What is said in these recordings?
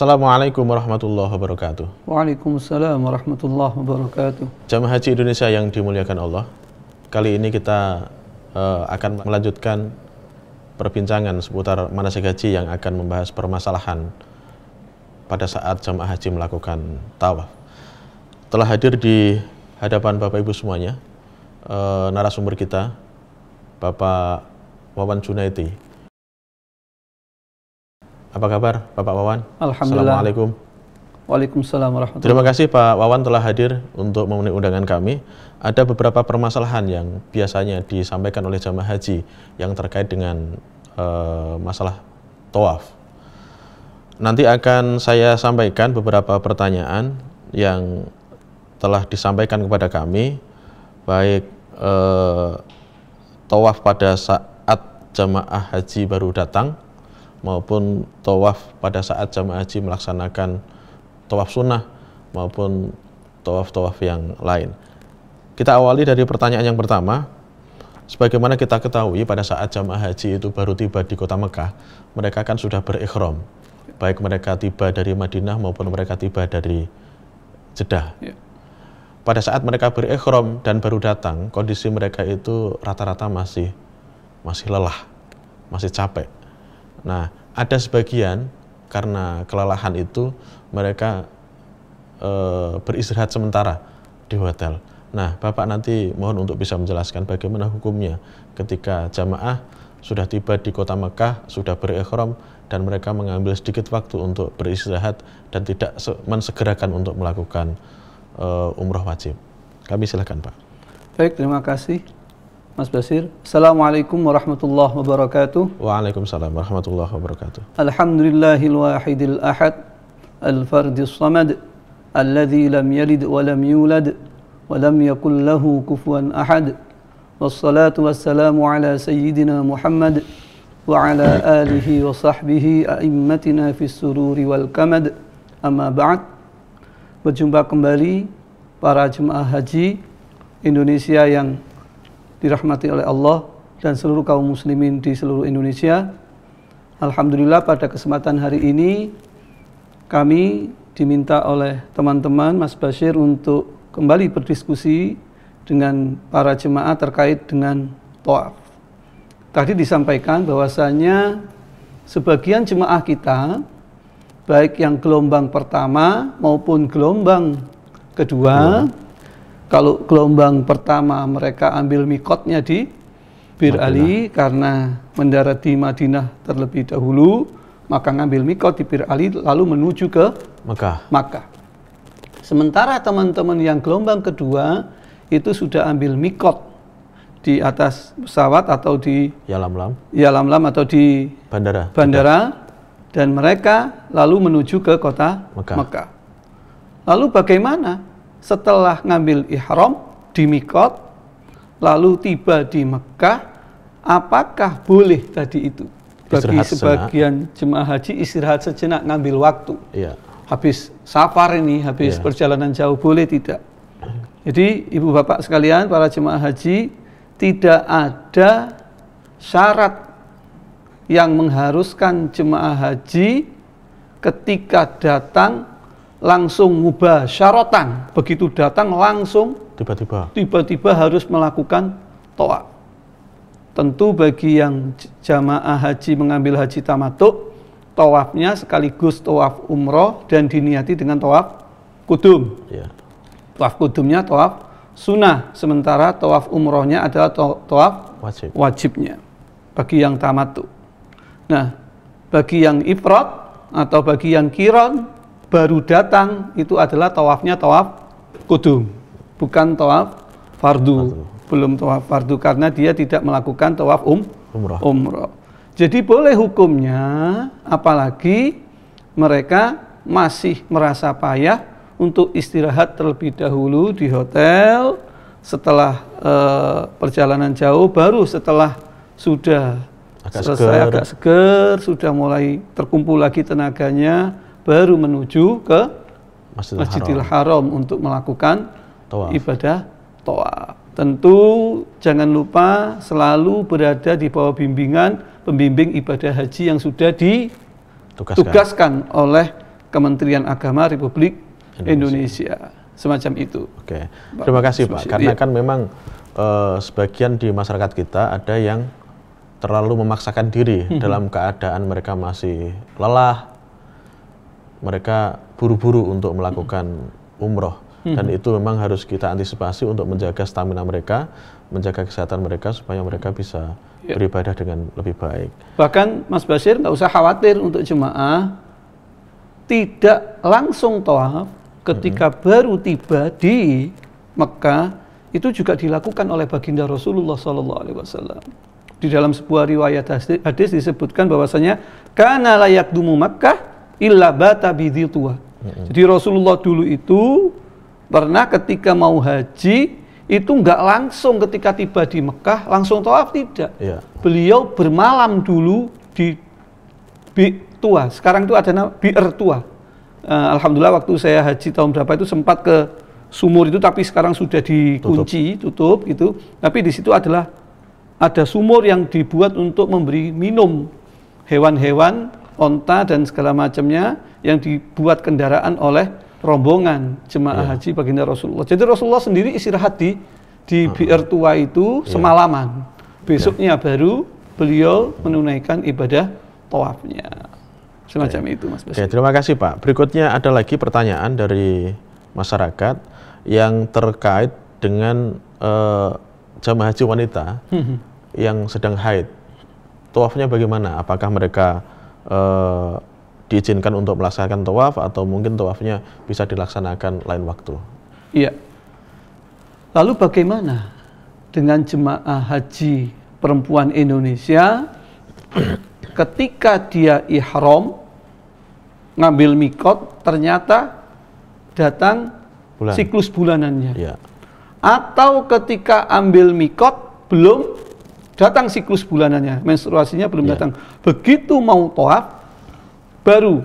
Assalamualaikum warahmatullahi wabarakatuh. Waalaikumsalam warahmatullahi wabarakatuh. Jamaah Haji Indonesia yang dimuliakan Allah, kali ini kita akan melanjutkan perbincangan seputar manasik haji yang akan membahas permasalahan pada saat jamaah haji melakukan tawaf. Telah hadir di hadapan Bapak Ibu semuanya narasumber kita, Bapak Wawan Junaidi. Apa kabar Bapak Wawan? Alhamdulillah. Assalamualaikum. Waalaikumsalam warahmatullahi wabarakatuh. Terima kasih Pak Wawan telah hadir untuk memenuhi undangan kami. Ada beberapa permasalahan yang biasanya disampaikan oleh jamaah haji yang terkait dengan masalah tawaf. Nanti akan saya sampaikan beberapa pertanyaan yang telah disampaikan kepada kami, baik tawaf pada saat jamaah haji baru datang maupun tawaf pada saat jamaah haji melaksanakan tawaf sunnah maupun tawaf-tawaf yang lain. Kita awali dari pertanyaan yang pertama. Sebagaimana kita ketahui pada saat jamaah haji itu baru tiba di kota Mekah, mereka kan sudah berikhram, baik mereka tiba dari Madinah maupun mereka tiba dari Jeddah. Pada saat mereka berikhram dan baru datang, kondisi mereka itu rata-rata masih lelah, masih capek. Nah, ada sebagian karena kelelahan itu mereka beristirahat sementara di hotel. Nah, Bapak nanti mohon untuk bisa menjelaskan bagaimana hukumnya ketika jamaah sudah tiba di kota Mekah, sudah berikhram dan mereka mengambil sedikit waktu untuk beristirahat dan tidak mensegerakan untuk melakukan umroh wajib. Kami silakan Pak. Baik, terima kasih Mas Basir. Assalamualaikum warahmatullahi wabarakatuh. Waalaikumsalam warahmatullahi wabarakatuh. Alhamdulillahil wahidil ahad, al-fardis samad, alladzi lam yalid wa lam yulad wa lam yakul lahu kufuwan ahad. Wassalatu wassalamu ala sayyidina Muhammad wa ala alihi wa sahbihi a'immatina fis sururi wal kamad. Amma ba'd. Berjumpa kembali para jemaah haji Indonesia yang dirahmati oleh Allah dan seluruh kaum muslimin di seluruh Indonesia. Alhamdulillah pada kesempatan hari ini kami diminta oleh teman-teman Mas Bashir untuk kembali berdiskusi dengan para jemaah terkait dengan tawaf. Tadi disampaikan bahwasanya sebagian jemaah kita, baik yang gelombang pertama maupun gelombang kedua, kalau gelombang pertama mereka ambil mikotnya di Bir Ali karena mendarat di Madinah terlebih dahulu, maka ngambil mikot di Bir Ali lalu menuju ke Makkah. Sementara teman-teman yang gelombang kedua itu sudah ambil mikot di atas pesawat atau di Yalamlam atau di bandara dan mereka lalu menuju ke kota Mekah. Lalu bagaimana setelah ngambil ihram di mikot lalu tiba di Mekah, apakah boleh tadi itu bagi sebagian jemaah haji istirahat sejenak, ngambil waktu? Habis safar ini, habis perjalanan jauh, boleh tidak? Jadi ibu bapak sekalian, para jemaah haji, tidak ada syarat yang mengharuskan jemaah haji ketika datang langsung mubasyaratan, begitu datang langsung tiba-tiba harus melakukan tawaf. Tentu bagi yang jamaah haji mengambil haji tamattu, tawafnya sekaligus tawaf umroh dan diniati dengan tawaf kudum. Tawaf kudumnya tawaf sunnah, sementara tawaf umrohnya adalah tawaf wajibnya bagi yang tamattu. Nah, bagi yang ifrad atau bagi yang qiran baru datang itu adalah tawafnya tawaf kudum, bukan tawaf fardu. Belum tawaf fardu karena dia tidak melakukan tawaf umroh. Jadi boleh hukumnya, apalagi mereka masih merasa payah untuk istirahat terlebih dahulu di hotel setelah perjalanan jauh, baru setelah sudah agak seger, sudah mulai terkumpul lagi tenaganya, baru menuju ke Masjidil Haram untuk melakukan ibadah tawaf. Tentu jangan lupa selalu berada di bawah bimbingan pembimbing ibadah haji yang sudah ditugaskan oleh Kementerian Agama Republik Indonesia. Semacam itu. Oke, terima kasih Pak. Karena kan memang sebagian di masyarakat kita ada yang terlalu memaksakan diri dalam keadaan mereka masih lelah, mereka buru-buru untuk melakukan umroh, dan itu memang harus kita antisipasi untuk menjaga stamina mereka, menjaga kesehatan mereka supaya mereka bisa beribadah dengan lebih baik. Bahkan Mas Bashir nggak usah khawatir untuk jemaah tidak langsung tawaf ketika baru tiba di Mekah, itu juga dilakukan oleh baginda Rasulullah SAW. Di dalam sebuah riwayat hadis disebutkan bahwasanya kana la yakdumu Makkah illa bata bidhi tua. Jadi Rasulullah dulu itu pernah ketika mau haji itu nggak langsung ketika tiba di Mekah langsung tawaf, tidak. Beliau bermalam dulu di Bi'r Tua. Sekarang itu ada nama Bi'r Tua. Alhamdulillah waktu saya haji tahun berapa itu sempat ke sumur itu, tapi sekarang sudah dikunci, tutup gitu. Tapi di situ ada sumur yang dibuat untuk memberi minum hewan-hewan, onta dan segala macamnya, yang dibuat kendaraan oleh rombongan jemaah haji baginda Rasulullah. Jadi Rasulullah sendiri istirahat di Bi'r Tua itu semalaman. Besoknya baru beliau menunaikan ibadah tawafnya. Semacam itu Mas Bashir. Terima kasih Pak. Berikutnya ada lagi pertanyaan dari masyarakat yang terkait dengan jamaah haji wanita yang sedang haid. Tawafnya bagaimana? Apakah mereka diizinkan untuk melaksanakan tawaf atau mungkin tawafnya bisa dilaksanakan lain waktu? Iya. Lalu bagaimana dengan jemaah haji perempuan Indonesia ketika dia ihram ngambil mikot ternyata datang siklus bulanannya, atau ketika ambil mikot belum datang siklus bulanannya, menstruasinya belum datang, begitu mau tawaf baru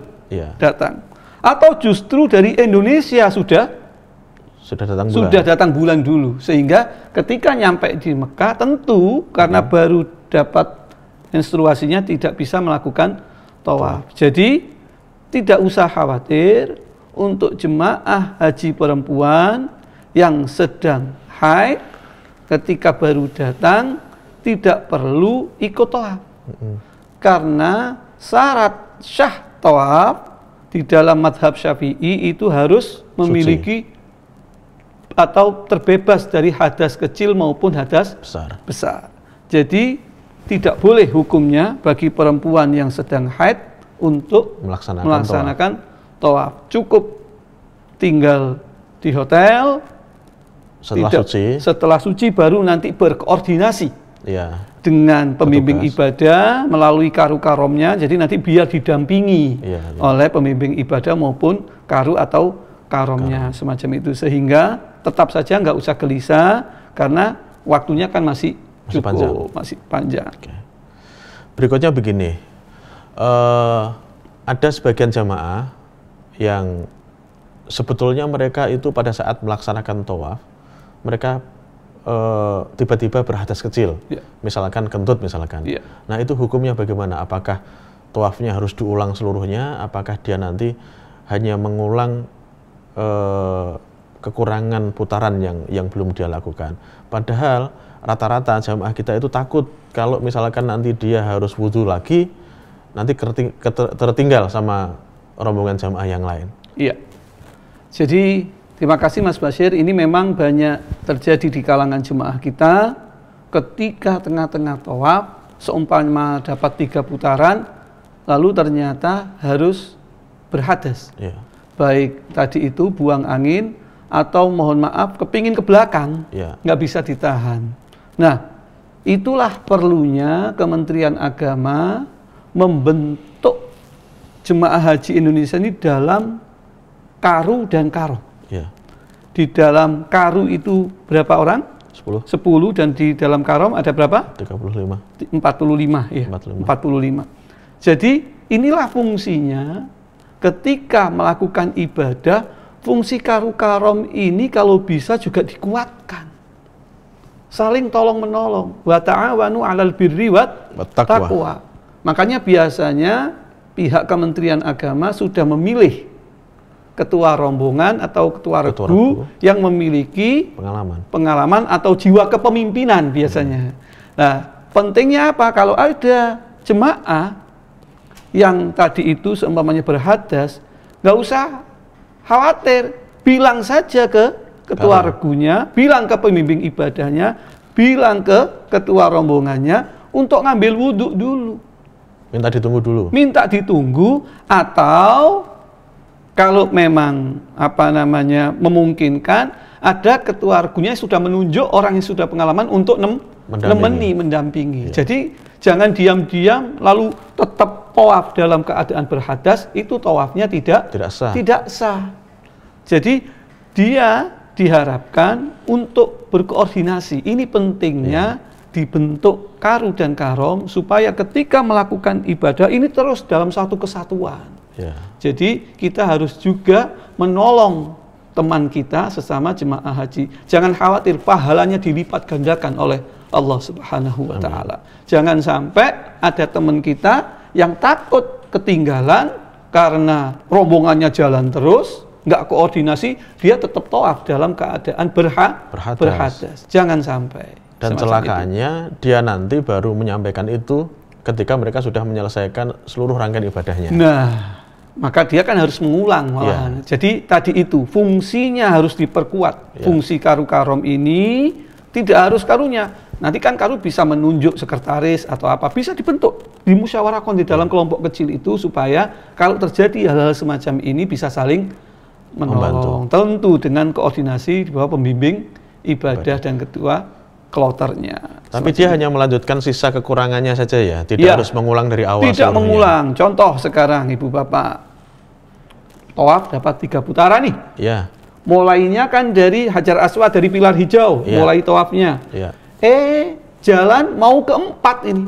datang, atau justru dari Indonesia sudah datang bulan dulu, sehingga ketika nyampe di Mekah tentu karena baru dapat menstruasinya tidak bisa melakukan tawaf. Jadi tidak usah khawatir untuk jemaah haji perempuan yang sedang haid ketika baru datang tidak perlu ikut tawaf. Karena syarat syah tawaf di dalam madhab Syafi'i itu harus memiliki atau terbebas dari hadas kecil maupun hadas besar. Jadi tidak boleh hukumnya bagi perempuan yang sedang haid untuk melaksanakan tawaf. Cukup tinggal di hotel setelah suci baru nanti berkoordinasi dengan pembimbing ibadah melalui karu karomnya. Jadi nanti biar didampingi oleh pembimbing ibadah maupun karu atau karomnya, semacam itu, sehingga tetap saja nggak usah gelisah karena waktunya kan masih panjang. Berikutnya begini, ada sebagian jamaah yang sebetulnya mereka itu pada saat melaksanakan tawaf mereka tiba-tiba berhadas kecil, misalkan kentut misalkan. Nah itu hukumnya bagaimana? Apakah tawafnya harus diulang seluruhnya? Apakah dia nanti hanya mengulang kekurangan putaran yang belum dia lakukan? Padahal rata-rata jamaah kita itu takut kalau misalkan nanti dia harus wudhu lagi, nanti tertinggal sama rombongan jamaah yang lain. Iya. Jadi terima kasih Mas Bashir. Ini memang banyak terjadi di kalangan jemaah kita ketika tengah-tengah tawaf, seumpama dapat 3 putaran, lalu ternyata harus berhadas. Baik tadi itu buang angin atau mohon maaf kepingin ke belakang, nggak bisa ditahan. Nah, itulah perlunya Kementerian Agama membentuk jemaah haji Indonesia ini dalam karu dan karom. Di dalam karu itu berapa orang? 10 dan di dalam karom ada berapa? 45 ya. 45. Jadi inilah fungsinya ketika melakukan ibadah. Fungsi karu karom ini kalau bisa juga dikuatkan, saling tolong menolong, wa ta'awanu 'alal birri wat taqwa. Makanya biasanya pihak Kementerian Agama sudah memilih ketua rombongan atau ketua regu yang memiliki pengalaman atau jiwa kepemimpinan biasanya. Nah, pentingnya apa? Kalau ada jemaah yang tadi itu seumpamanya berhadas, nggak usah khawatir, bilang saja ke ketua regunya, bilang ke pembimbing ibadahnya, bilang ke ketua rombongannya untuk ngambil wudhu dulu. Minta ditunggu dulu. Minta ditunggu, atau kalau memang memungkinkan, ada ketua regunya yang sudah menunjuk orang yang sudah pengalaman untuk mendampingi. Ya. Jadi jangan diam-diam lalu tetap tawaf dalam keadaan berhadas, itu tawafnya tidak sah. Jadi dia diharapkan untuk berkoordinasi. Ini pentingnya dibentuk karu dan karom supaya ketika melakukan ibadah ini terus dalam satu kesatuan. Jadi kita harus juga menolong teman kita sesama jemaah haji. Jangan khawatir, pahalanya dilipat gandakan oleh Allah Subhanahu wa Ta'ala. Jangan sampai ada teman kita yang takut ketinggalan karena rombongannya jalan terus, nggak koordinasi, dia tetap tawaf dalam keadaan berhadas. Jangan sampai. Dan celakaannya dia nanti baru menyampaikan itu ketika mereka sudah menyelesaikan seluruh rangkaian ibadahnya. Nah, maka dia kan harus mengulang malahan. Jadi tadi itu fungsinya harus diperkuat. Fungsi karu karom ini tidak harus karunya. Nanti kan karu bisa menunjuk sekretaris atau apa, bisa dibentuk, dimusyawarahkan di dalam kelompok kecil itu supaya kalau terjadi hal-hal semacam ini bisa saling menolong. Tentu dengan koordinasi di bawah pembimbing ibadah dan ketua kloternya. Tapi dia hanya melanjutkan sisa kekurangannya saja ya, tidak harus mengulang dari awal. Tidak mengulang. Contoh sekarang Ibu Bapak, tawaf dapat 3 putaran nih. Ya. Mulainya kan dari Hajar Aswad, dari pilar hijau, mulai tawafnya. Jalan mau keempat ini,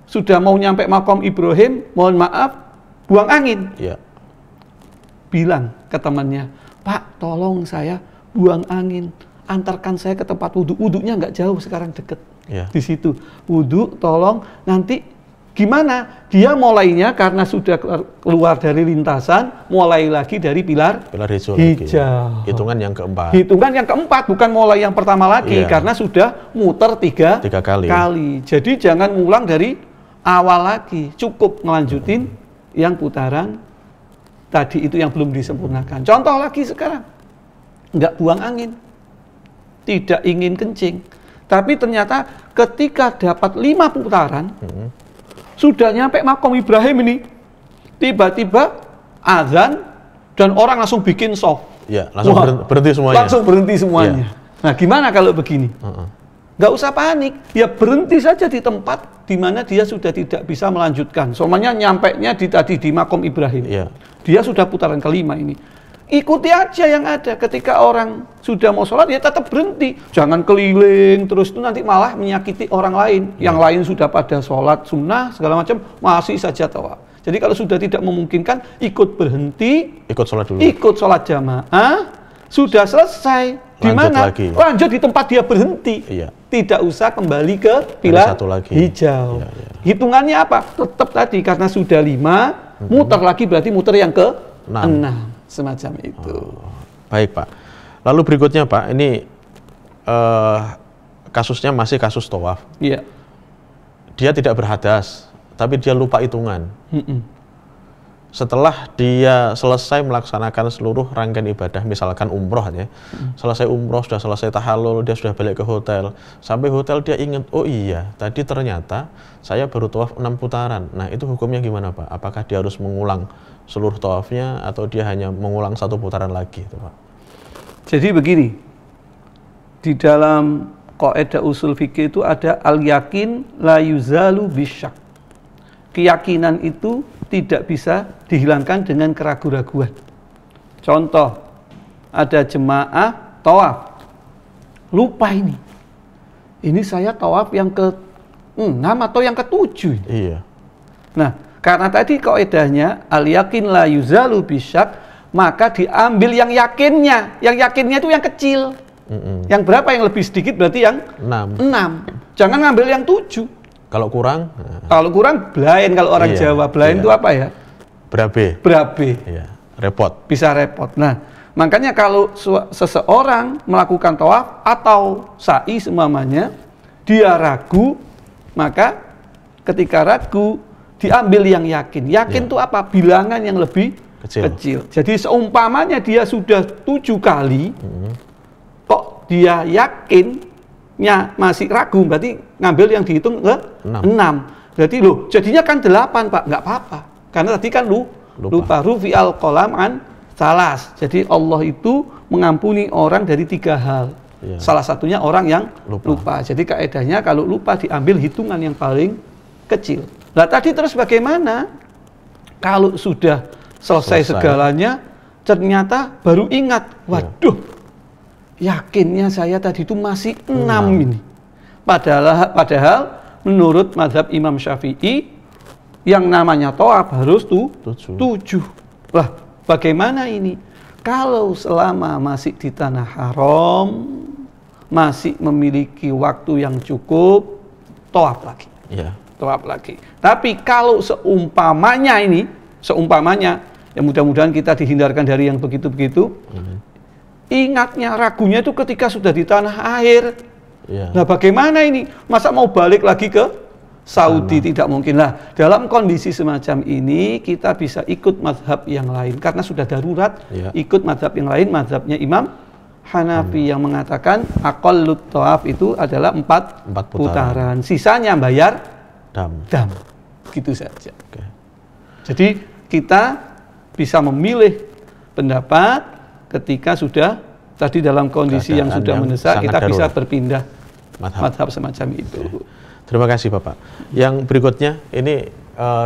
sudah mau nyampe makom Ibrahim, mohon maaf, buang angin. Bilang ke temannya, Pak, tolong saya buang angin, antarkan saya ke tempat wudhu. Wudhunya nggak jauh, sekarang deket di situ. Wudhu, tolong. Nanti gimana? Dia mulainya karena sudah keluar dari lintasan, mulai lagi dari pilar hijau. Hitungan yang keempat. Hitungan yang keempat, bukan mulai yang pertama lagi, karena sudah muter tiga kali. Jadi jangan ngulang dari awal lagi, cukup ngelanjutin yang putaran tadi itu yang belum disempurnakan. Contoh lagi sekarang, nggak buang angin, tidak ingin kencing, tapi ternyata ketika dapat 5 putaran, sudah nyampe makom Ibrahim ini, tiba-tiba azan dan orang langsung bikin soft. Langsung berhenti semuanya. Langsung berhenti semuanya. Nah, gimana kalau begini? Nggak usah panik, ya berhenti saja di tempat di mana dia sudah tidak bisa melanjutkan. Soalnya nyampainya di makom Ibrahim. Dia sudah putaran kelima ini. Ikuti aja yang ada. Ketika orang sudah mau sholat, ya tetap berhenti. Jangan keliling terus, itu nanti malah menyakiti orang lain. Yang lain sudah pada sholat sunnah segala macam, masih saja tawaf. Jadi kalau sudah tidak memungkinkan, ikut berhenti, ikut sholat dulu, ikut sholat jamaah, sudah selesai. Di mana? Lanjut di tempat dia berhenti. Tidak usah kembali ke pilar hijau. Hitungannya apa? Tetap tadi, karena sudah 5, muter lagi berarti muter yang ke 6. Semacam itu. Baik Pak. Lalu berikutnya Pak, ini kasusnya masih kasus tawaf. Dia tidak berhadas, tapi dia lupa hitungan. Setelah dia selesai melaksanakan seluruh rangkaian ibadah, misalkan umroh ya, selesai umroh, sudah selesai tahallul, dia sudah balik ke hotel. Sampai hotel dia ingat, oh iya, tadi ternyata saya baru tawaf 6 putaran. Nah, itu hukumnya gimana Pak? Apakah dia harus mengulang seluruh tawafnya atau dia hanya mengulang 1 putaran lagi itu Pak? Jadi begini, di dalam kaidah usul fikih itu ada al-yakin la yuzalu bisyak. Keyakinan itu tidak bisa dihilangkan dengan keraguan-raguan. Contoh, ada jemaah tawaf, lupa ini saya tawaf yang ke-6 atau yang ke-7. Nah, karena tadi kaidahnya al-yakin la yuzalu bisyak, maka diambil yang yakinnya. Yang yakinnya itu yang kecil. Yang berapa? Yang lebih sedikit berarti yang 6. Jangan ngambil yang 7. Kalau kurang? Kalau kurang, blain kalau orang Jawa. Blain itu apa ya? Berabe. repot. Bisa repot. Nah, makanya kalau seseorang melakukan tawaf atau sa'i semuanya, dia ragu, maka ketika ragu diambil yang yakin. Yakin itu apa? Bilangan yang lebih kecil. Jadi seumpamanya dia sudah 7 kali, kok dia yakinnya masih ragu, berarti ngambil yang dihitung ke 6. Berarti loh, jadinya kan 8, Pak. Nggak apa-apa. Karena tadi kan lupa. Rufi'al qalam an salas. Jadi Allah itu mengampuni orang dari 3 hal. Salah satunya orang yang lupa. Jadi kaedahnya kalau lupa diambil hitungan yang paling kecil. Nah tadi terus bagaimana? Kalau sudah selesai segalanya, ternyata baru ingat, waduh, yakinnya saya tadi itu masih 6 ini. Padahal menurut mazhab Imam Syafi'i, yang namanya tawaf harus 7. Lah, bagaimana ini? Kalau selama masih di tanah haram, masih memiliki waktu yang cukup, tawaf lagi. Tawaf lagi. Tapi kalau seumpamanya, ya mudah-mudahan kita dihindarkan dari yang begitu-begitu. Ingatnya, ragunya itu ketika sudah di tanah air. Nah bagaimana ini? Masa mau balik lagi ke Saudi? Tidak mungkin. Lah dalam kondisi semacam ini kita bisa ikut mazhab yang lain. Karena sudah darurat, ikut mazhab yang lain. Mazhabnya Imam Hanafi yang mengatakan aqallut tawaf itu adalah 4 putaran. Sisanya bayar dam. Gitu saja. Jadi kita bisa memilih pendapat ketika sudah tadi dalam kondisi yang sudah mendesak, kita bisa berpindah mazhab semacam itu. Terima kasih Bapak. Yang berikutnya ini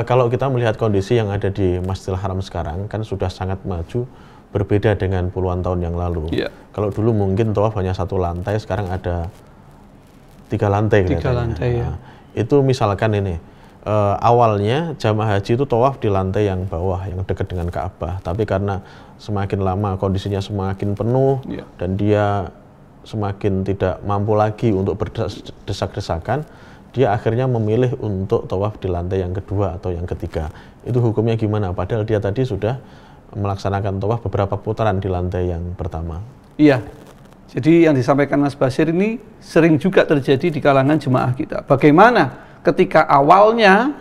kalau kita melihat kondisi yang ada di Masjidil Haram sekarang kan sudah sangat maju, berbeda dengan puluhan tahun yang lalu. Kalau dulu mungkin tawaf hanya 1 lantai, sekarang ada 3 lantai. 3 lantai ya. Itu misalkan ini awalnya jamaah haji itu tawaf di lantai yang bawah yang dekat dengan Ka'bah, tapi karena semakin lama kondisinya semakin penuh dan dia semakin tidak mampu lagi untuk berdesak-desakan, dia akhirnya memilih untuk tawaf di lantai yang kedua atau yang ketiga. Itu hukumnya gimana? Padahal dia tadi sudah melaksanakan tawaf beberapa putaran di lantai yang pertama. Iya. Jadi yang disampaikan Mas Basir ini sering juga terjadi di kalangan jemaah kita. Bagaimana ketika awalnya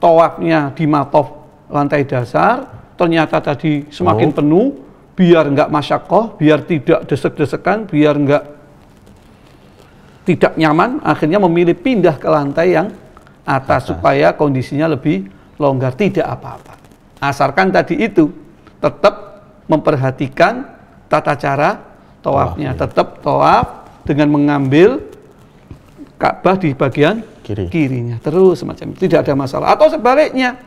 tawafnya di matof lantai dasar, ternyata tadi semakin penuh, biar nggak masyakoh, biar tidak desek-desekan, biar nggak tidak nyaman, akhirnya memilih pindah ke lantai yang atas supaya kondisinya lebih longgar. Tidak apa-apa. Asalkan tadi itu tetap memperhatikan tata cara tawafnya, tetap tawaf dengan mengambil Ka'bah di bagian kirinya, terus semacam itu, tidak ada masalah. Atau sebaliknya,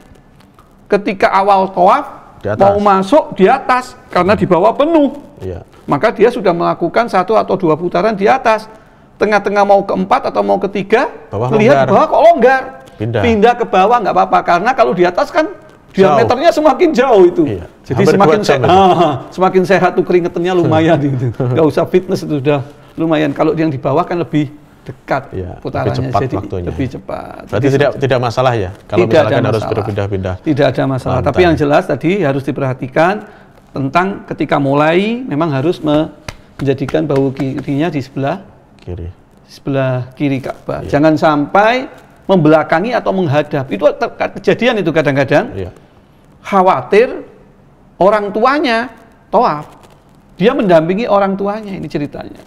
ketika awal tawaf mau masuk di atas karena di bawah penuh, maka dia sudah melakukan 1 atau 2 putaran di atas. Tengah-tengah mau ke-4 atau mau ke-3, melihat bawah kok longgar, pindah ke bawah nggak apa-apa, karena kalau di atas kan diameternya semakin jauh itu. Jadi semakin sehat tuh, keringetannya lumayan gitu. Nggak usah fitness, itu sudah lumayan. Kalau yang di bawah kan lebih dekat putarannya, cepat jadi waktunya. lebih cepat. Berarti tidak masalah ya kalau misalkan harus berpindah-pindah. Tidak ada masalah. Tapi yang jelas tadi harus diperhatikan tentang ketika mulai memang harus menjadikan bahu kirinya di sebelah kiri Ka'bah. Jangan sampai membelakangi atau menghadap. Itu kejadian itu kadang-kadang. Khawatir orang tuanya tawaf. Dia mendampingi orang tuanya, ini ceritanya.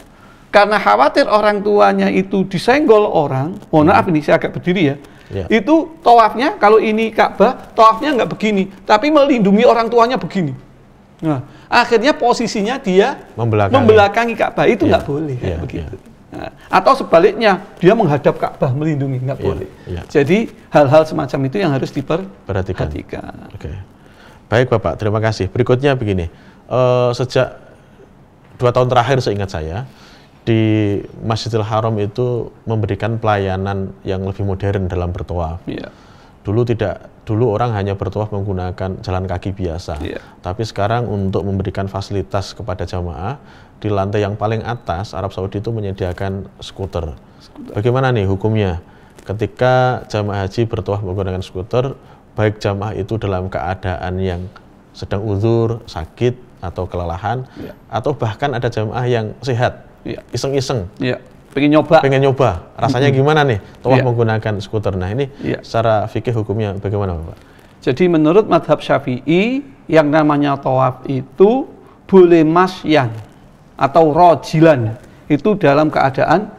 Karena khawatir orang tuanya itu disenggol orang, mohon maaf ini saya agak berdiri ya, itu tawafnya, kalau ini Ka'bah, tawafnya nggak begini, tapi melindungi orang tuanya begini. Nah, akhirnya posisinya dia membelakangi Ka'bah, itu nggak boleh, begitu. Nah, atau sebaliknya, dia menghadap Ka'bah, melindungi, nggak boleh. Jadi hal-hal semacam itu yang harus diperhatikan. Baik Bapak, terima kasih. Berikutnya begini, sejak 2 tahun terakhir seingat saya, di Masjidil Haram itu memberikan pelayanan yang lebih modern dalam bertawaf. Dulu orang hanya bertawaf menggunakan jalan kaki biasa. Tapi sekarang untuk memberikan fasilitas kepada jamaah, di lantai yang paling atas Arab Saudi itu menyediakan skuter. Bagaimana nih hukumnya? Ketika jamaah haji bertawaf menggunakan skuter, baik jamaah itu dalam keadaan yang sedang uzur, sakit atau kelelahan, atau bahkan ada jamaah yang sehat, iseng-iseng, pengen nyoba, rasanya gimana nih tawaf menggunakan skuter. Nah ini secara fikih hukumnya bagaimana Bapak? Jadi menurut mazhab Syafi'i, yang namanya tawaf itu boleh masyan atau rojilan, itu dalam keadaan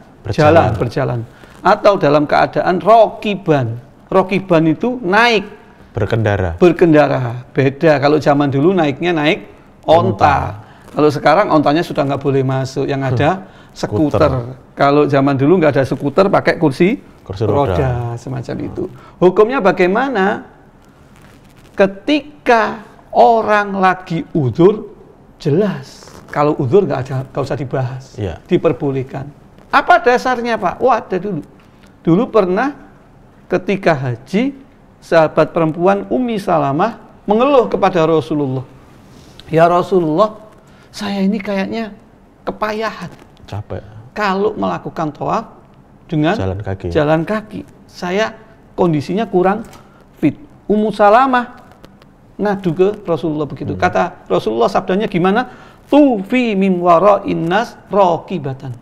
berjalan, atau dalam keadaan rokiban. Rokiban itu naik, berkendara. Beda, kalau zaman dulu naiknya naik onta. Kalau sekarang ontanya sudah nggak boleh masuk, yang ada skuter. Kalau zaman dulu nggak ada skuter, pakai kursi roda semacam itu. Hukumnya bagaimana? Ketika orang lagi uzur, jelas. Kalau uzur nggak usah dibahas, diperbolehkan. Apa dasarnya Pak? Oh ada dulu. Dulu pernah ketika haji, sahabat perempuan Ummi Salamah mengeluh kepada Rasulullah. Ya Rasulullah, saya ini kayaknya kepayahan, capek. Kalau melakukan tawaf dengan jalan kaki, saya kondisinya kurang fit. Ummu Salamah ngadu ke Rasulullah begitu. Kata Rasulullah, sabdanya gimana? Tufi min wara'in nas raqibatan.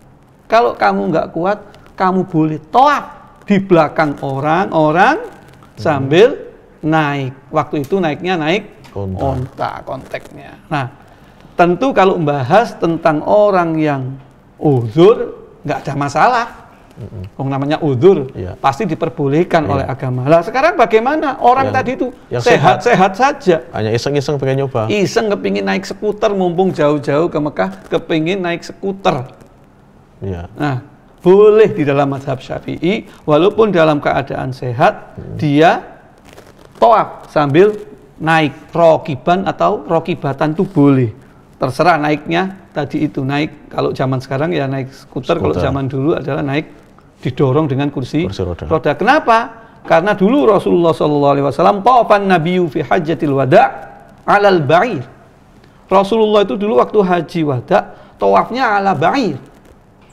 Kalau kamu nggak kuat, kamu boleh tawaf di belakang orang sambil naik. Waktu itu naiknya naik onta konteksnya. Nah, tentu kalau membahas tentang orang yang uzur nggak ada masalah. Namanya uzur pasti diperbolehkan oleh agama. Lah sekarang bagaimana orang tadi itu sehat-sehat saja, hanya iseng-iseng pengen nyoba, kepingin naik skuter, mumpung jauh-jauh ke Mekah, kepingin naik skuter. Nah, boleh di dalam mazhab Syafi'i, walaupun dalam keadaan sehat, dia tawaf sambil naik rokiban atau rokibatan itu boleh. Terserah naiknya tadi itu naik, kalau zaman sekarang ya naik skuter. Kalau zaman dulu adalah naik didorong dengan kursi roda. Kenapa? Karena dulu Rasulullah SAW tawafan nabiyyu fi hajjatil wada' alal ba'ir. Rasulullah itu dulu waktu haji wada' tawafnya ala ba'ir,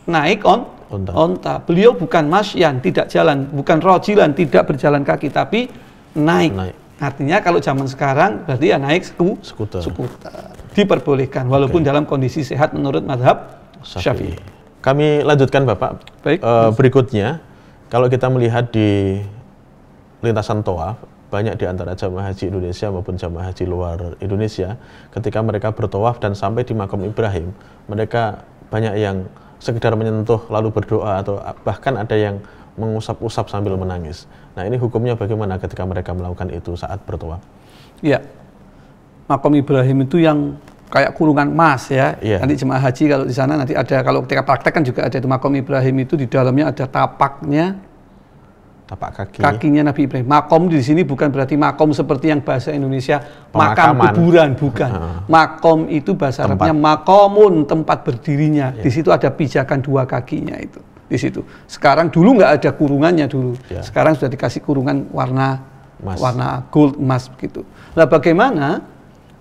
naik onta. Beliau bukan masyan, tidak jalan, bukan rojilan, tidak berjalan kaki, tapi naik. Artinya kalau zaman sekarang berarti ya naik skuter. Diperbolehkan walaupun dalam kondisi sehat menurut mazhab Syafi'i. Kami lanjutkan Bapak. Baik. Berikutnya, kalau kita melihat di lintasan tawaf, banyak di antara jamaah haji Indonesia maupun jamaah haji luar Indonesia, ketika mereka bertawaf dan sampai di makam Ibrahim, mereka banyak yang sekedar menyentuh lalu berdoa, atau bahkan ada yang mengusap-usap sambil menangis. Nah ini hukumnya bagaimana ketika mereka melakukan itu saat bertawaf? Ya, makam Ibrahim itu yang kayak kurungan emas ya. Nanti jemaah haji kalau di sana nanti ada, kalau ketika praktek kan juga ada itu makam Ibrahim itu, di dalamnya ada tapak kakinya Nabi Ibrahim. Makom di sini bukan berarti makom seperti yang bahasa Indonesia makam kuburan, bukan. Makom itu bahasa Arabnya makomun, tempat berdirinya. Di situ ada pijakan dua kakinya itu. Di situ. Sekarang dulu nggak ada kurungannya dulu. Sekarang sudah dikasih kurungan warna gold, emas begitu. Nah, bagaimana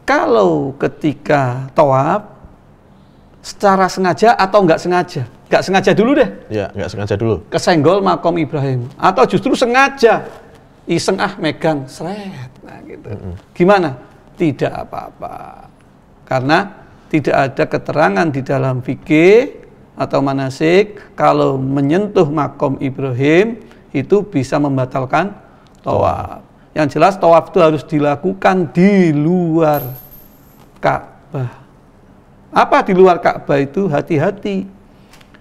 kalau ketika tawaf secara sengaja atau nggak sengaja? Nggak sengaja dulu deh. Ya, nggak sengaja dulu. Kesenggol makom Ibrahim, atau justru sengaja iseng megang seret. Nah, gitu. Gimana? Tidak apa-apa. Karena tidak ada keterangan di dalam fikih atau manasik kalau menyentuh makom Ibrahim itu bisa membatalkan tawaf. Yang jelas tawaf itu harus dilakukan di luar Ka'bah. Apa di luar Ka'bah itu? Hati-hati.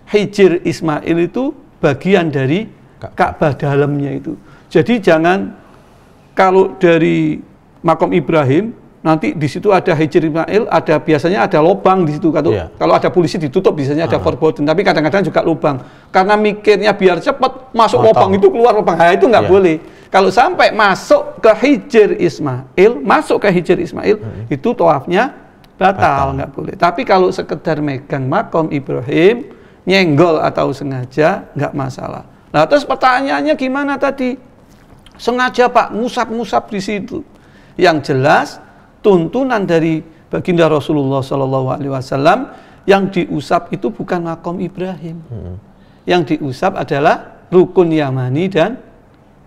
Hijr Ismail itu bagian dari Ka'bah dalamnya itu. Jadi jangan, kalau dari makom Ibrahim nanti di situ ada Hijr Ismail, biasanya ada lubang di situ. Kalau ada polisi ditutup biasanya ada forbidden, tapi kadang-kadang juga lubang. Karena mikirnya biar cepat masuk lubang itu, keluar lubang. Nah, itu nggak boleh. Kalau sampai masuk ke Hijr Ismail, itu tawafnya batal, nggak boleh. Tapi kalau sekedar megang makom Ibrahim, nyenggol atau sengaja, nggak masalah. Nah, terus pertanyaannya gimana tadi? Sengaja Pak, ngusap-ngusap di situ. Yang jelas tuntunan dari baginda Rasulullah SAW, yang diusap itu bukan makom Ibrahim. Yang diusap adalah rukun Yamani dan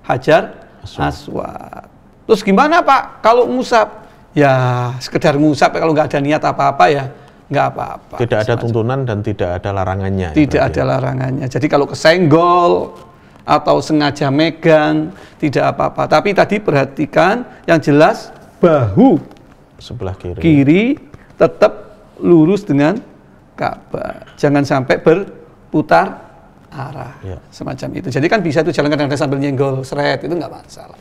Hajar Aswad. Terus gimana Pak kalau ngusap? ya sekedar ngusap, kalau nggak ada niat apa-apa ya nggak apa-apa. Tidak ada tuntunan dan tidak ada larangannya. Tidak ada larangannya. Jadi kalau kesenggol atau sengaja megang tidak apa-apa. Tapi tadi perhatikan yang jelas bahu sebelah kiri tetap lurus dengan Ka'bah. Jangan sampai berputar arah. Ya. Semacam itu. Jadi kan bisa tuh jalan kadang-kadang sambil nyenggol seret, itu nggak masalah.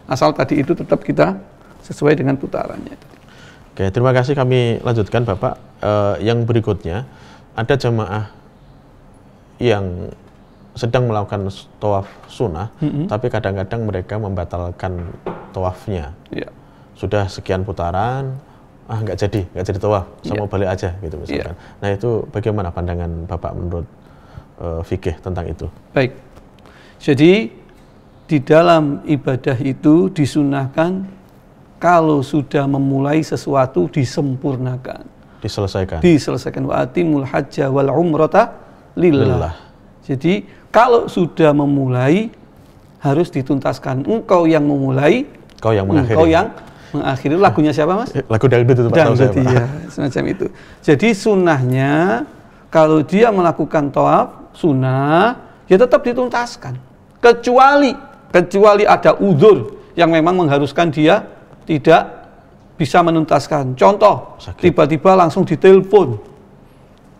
Asal tadi itu tetap kita sesuai dengan putarannya. Oke, terima kasih. Kami lanjutkan Bapak. Yang berikutnya, ada jamaah yang sedang melakukan tawaf sunnah, tapi kadang-kadang mereka membatalkan tawafnya. Ya. Sudah sekian putaran, nggak jadi tawaf, saya mau balik aja gitu misalkan. Nah itu bagaimana pandangan Bapak menurut fikih tentang itu? Baik, jadi di dalam ibadah itu disunahkan kalau sudah memulai sesuatu disempurnakan, diselesaikan. Wa atimul hajja wal umrata lillah. Jadi kalau sudah memulai harus dituntaskan. Engkau yang memulai, engkau yang mengakhiri. Lagunya siapa, Mas? Lagu dangdut itu, Pak. Dangdut, iya, semacam itu. Jadi sunnahnya kalau dia melakukan tawaf sunnah, ya tetap dituntaskan. Kecuali ada udzur yang memang mengharuskan dia tidak bisa menuntaskan. Contoh, tiba-tiba langsung ditelepon.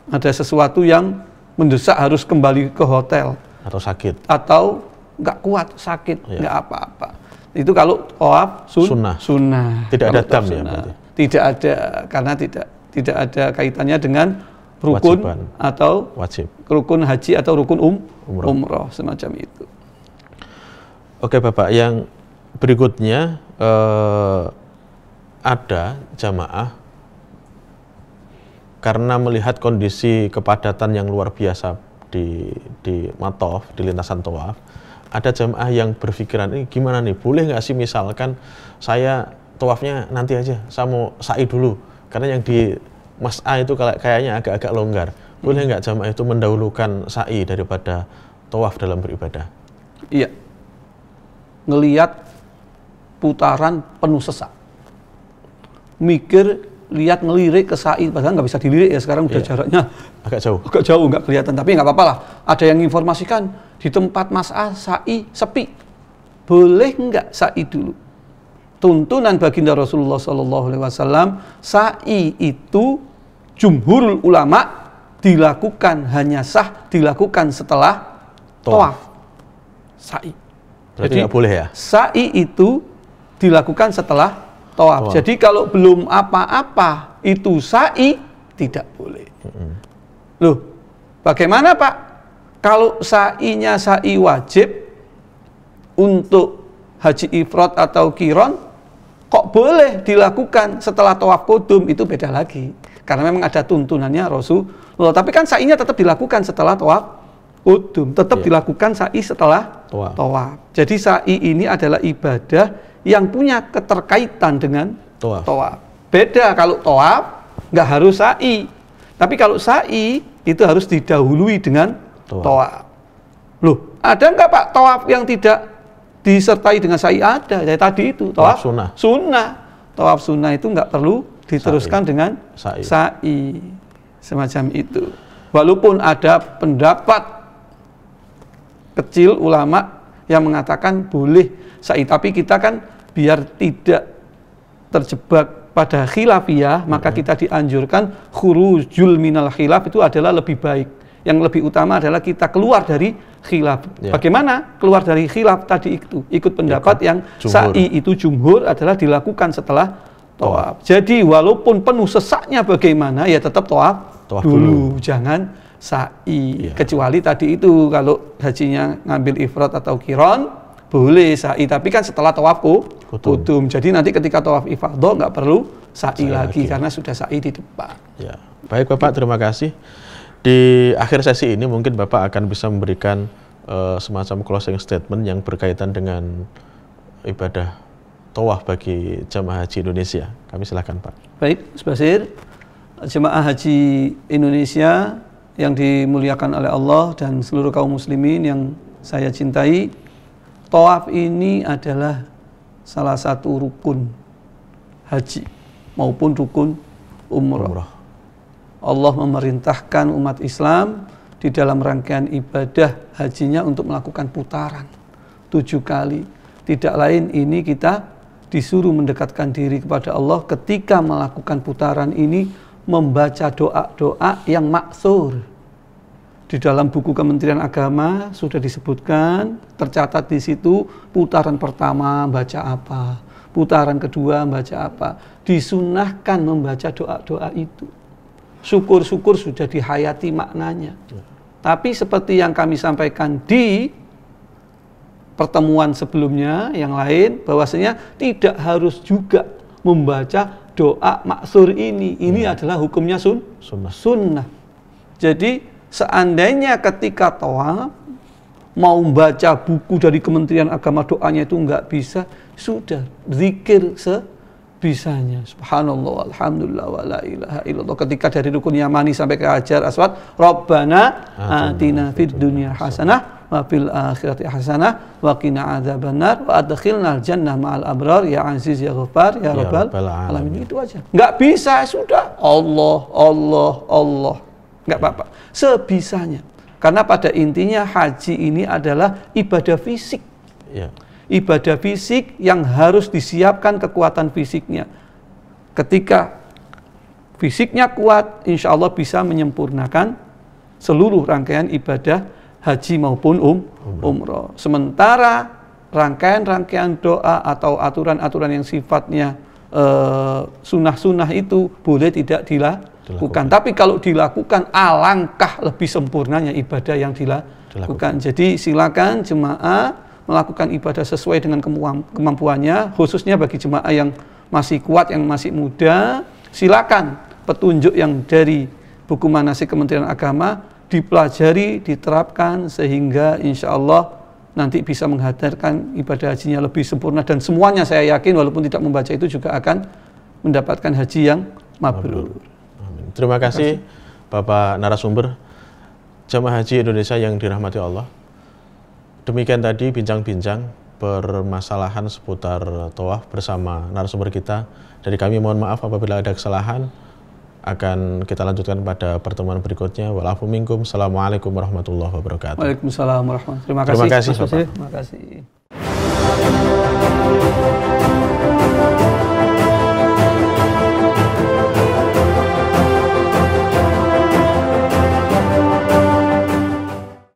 Ada sesuatu yang mendesak harus kembali ke hotel. Atau sakit. Atau nggak kuat, sakit, nggak apa-apa. Itu kalau tawaf sunnah. Tidak ada dam ya berarti? Tidak ada, karena tidak ada kaitannya dengan rukun wajiban atau wajib, rukun haji atau rukun umroh semacam itu. Oke Bapak, yang berikutnya ada jamaah karena melihat kondisi kepadatan yang luar biasa di matof, di lintasan tawaf, ada jamaah yang berpikiran, ini gimana nih, boleh nggak sih misalkan saya tawafnya nanti aja, saya mau sa'i dulu, karena yang di mas'a itu kayaknya agak-agak longgar. Boleh nggak jamaah itu mendahulukan sa'i daripada tawaf dalam beribadah? Iya. Ngelihat putaran penuh sesak. Mikir, lihat ngelirik ke sa'i, padahal nggak bisa dilirik ya, sekarang udah jaraknya agak jauh, nggak kelihatan. Tapi nggak apa-apa lah. Ada yang informasikan di tempat mas'a sa'i sepi. Boleh nggak sa'i dulu? Tuntunan baginda Rasulullah SAW, sa'i itu jumhurul ulama dilakukan hanya sah dilakukan setelah tawaf. Sa'i. Berarti nggak boleh ya? Sa'i itu dilakukan setelah tawaf. Jadi kalau belum apa-apa itu sa'i tidak boleh. Loh, bagaimana Pak? Kalau sa'inya sa'i wajib untuk haji ifrad atau qiron, kok boleh dilakukan setelah tawaf qudum? Itu beda lagi. Karena memang ada tuntunannya Rasulullah. Tapi kan sa'inya tetap dilakukan setelah tawaf qudum. Tetap dilakukan sa'i setelah tawaf. Jadi sa'i ini adalah ibadah yang punya keterkaitan dengan tawaf. Beda kalau tawaf nggak harus sa'i. Tapi kalau sa'i itu harus didahului dengan tawaf. Loh, ada nggak Pak tawaf yang tidak disertai dengan sa'i? Ada, ya tadi itu tawaf sunnah. Tawaf sunnah itu nggak perlu diteruskan dengan sa'i. Semacam itu. Walaupun ada pendapat kecil ulama yang mengatakan boleh sa'i, tapi kita kan biar tidak terjebak pada khilafiyah, maka kita dianjurkan khurujul minal khilaf, itu adalah lebih baik. Yang lebih utama adalah kita keluar dari khilaf. Bagaimana keluar dari khilaf tadi itu? Ikut pendapat yang sa'i itu jumhur adalah dilakukan setelah tawaf. Jadi walaupun penuh sesaknya bagaimana, ya tetap tawaf dulu. Jangan sa'i. Kecuali tadi itu kalau hajinya ngambil ifrad atau qiron, boleh sa'i. Tapi kan setelah tawaf qudum. Jadi nanti ketika tawaf ifadah nggak perlu sa'i lagi karena sudah sa'i di depan. Ya. Baik Bapak, terima kasih. Di akhir sesi ini mungkin Bapak akan bisa memberikan semacam closing statement yang berkaitan dengan ibadah tawaf bagi jamaah haji Indonesia. Kami silakan Pak. Baik, Mas Basir. Jemaah haji Indonesia yang dimuliakan oleh Allah dan seluruh kaum muslimin yang saya cintai, tawaf ini adalah salah satu rukun haji. maupun rukun umroh. Allah memerintahkan umat Islam di dalam rangkaian ibadah hajinya untuk melakukan putaran 7 kali. Tidak lain ini kita disuruh mendekatkan diri kepada Allah ketika melakukan putaran ini, membaca doa-doa yang maksur. Di dalam buku Kementerian Agama sudah disebutkan, tercatat di situ putaran pertama baca apa, putaran kedua baca apa. Disunahkan membaca doa-doa itu. Syukur-syukur sudah dihayati maknanya. Tapi seperti yang kami sampaikan di pertemuan sebelumnya yang lain, bahwasanya tidak harus juga membaca doa maksur ini. Ini adalah hukumnya sunnah. Jadi seandainya ketika tawaf mau baca buku dari Kementerian Agama doanya itu nggak bisa, sudah zikir sebisanya. Subhanallah, alhamdulillah, wa la ilaha illallah. Ketika dari rukun Yamani sampai ke Hajar Aswad, Rabbana atina fid dunya hasanah wa fil akhirati hasanah wa qina adzabannar wa adkhilnal jannah ma'al abrar ya aziz ya ghafar ya rabbal alamin. Itu aja. Nggak bisa, sudah Allah. Nggak apa-apa, sebisanya. Karena pada intinya haji ini adalah ibadah fisik. Ibadah fisik yang harus disiapkan kekuatan fisiknya. Ketika fisiknya kuat, insya Allah bisa menyempurnakan seluruh rangkaian ibadah haji maupun umroh. Sementara rangkaian-rangkaian doa atau aturan-aturan yang sifatnya sunnah-sunnah itu boleh tidak dilakukan. Tapi kalau dilakukan, alangkah lebih sempurnanya ibadah yang dilakukan. Jadi silakan jemaah melakukan ibadah sesuai dengan kemampuannya, khususnya bagi jemaah yang masih kuat, yang masih muda. Silakan petunjuk yang dari buku manasik Kementerian Agama dipelajari, diterapkan, sehingga insya Allah nanti bisa menghadirkan ibadah hajinya lebih sempurna. Dan semuanya saya yakin walaupun tidak membaca itu juga akan mendapatkan haji yang mabrur. Terima kasih Bapak narasumber Jamaah Haji Indonesia yang dirahmati Allah. Demikian tadi bincang-bincang permasalahan seputar tawaf bersama narasumber kita. Dari kami mohon maaf apabila ada kesalahan. Akan kita lanjutkan pada pertemuan berikutnya. Wa'alaikum minkum. Assalamualaikum warahmatullahi wabarakatuh. Waalaikumsalam warahmatullahi wabarakatuh. Terima kasih. Terima kasih. Terima kasih.